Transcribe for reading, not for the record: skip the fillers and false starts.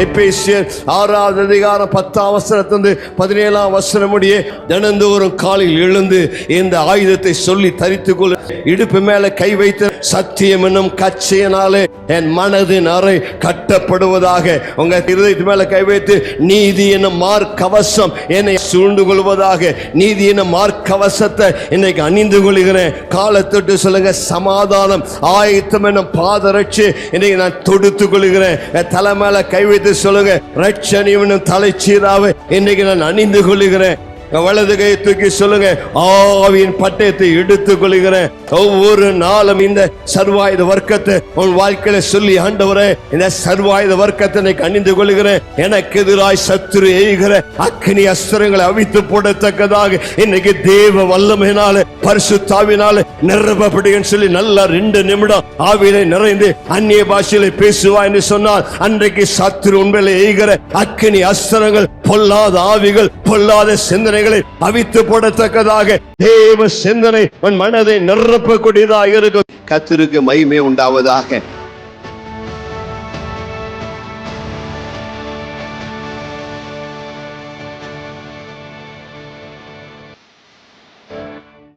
எபேசியர் 6வது அதிகாரம் 10ஆம் வசனத்திலிருந்து 17ஆம் வசனம் முடிய தினந்தோறும் காலையில் எழுந்து இந்த ஆயுதத்தை சொல்லி தரித்துக் கொள்ள, இடுப்பு மேல கை வைத்து சத்தியம் என்னும் கச்சையினாலே என் மனதின் அறை கட்டப்படுவதாக. உங்க இருதயத்து மேல கை வைத்து நீதி என்னும் மார்க்கவசம் என்னை சூழ்ந்து கொள்வதாக. நீதி என்னும் மார்க்கவசத்தை இன்னைக்கு அணிந்து கொள்கிறேன். காலத்தொட்டு சொல்லுங்க, சமாதானம் ஆயத்தம் என்னும் பாதரட்சி இன்னைக்கு நான் தொடுத்து கொள்கிறேன். தலை மேல கை வைத்து சொல்லுங்க, ரட்சணியும் தலைச்சீராவை இன்னைக்கு நான் அணிந்து கொள்கிறேன். வலது கையை தூக்கி சொல்லுங்க, ஆவியின் பட்டயத்தை எடுத்துக் கொள்கிறேன். ஒவ்வொரு நாளும் இந்த சர்வாயுத வர்க்கத்தை உன் வாழ்க்கையில சொல்லி, ஆண்டவரே இந்த சர்வாயுத வர்க்கத்தை அணிந்து கொள்கிறேன். எனக்கு எதிராய் சத்துரு எய்கிற அக்னி அஸ்திரங்களை அவித்து போடத்தக்கதாக இன்னைக்கு தேவ வல்லமையினால பரிசுத்தாவினால நிரப்பப்படுகிறேன்னு சொல்லி நல்லா 2 நிமிடம் ஆவியிலே நிறைந்து அந்நிய பாஷையில பேசுவா என்று சொன்னால், அன்றைக்கு சத்துரு உண்மையில எய்கிற அக்னி அஸ்திரங்கள், பொல்லாத ஆவிகள், பொல்லாத சிந்தனைகளை அவித்து போடத்தக்கதாக தேவ சிந்தனை உன் மனதை நிரப்பக்கூடியதாக இருக்கும். கர்த்தருக்கு மகிமை உண்டாவதாக.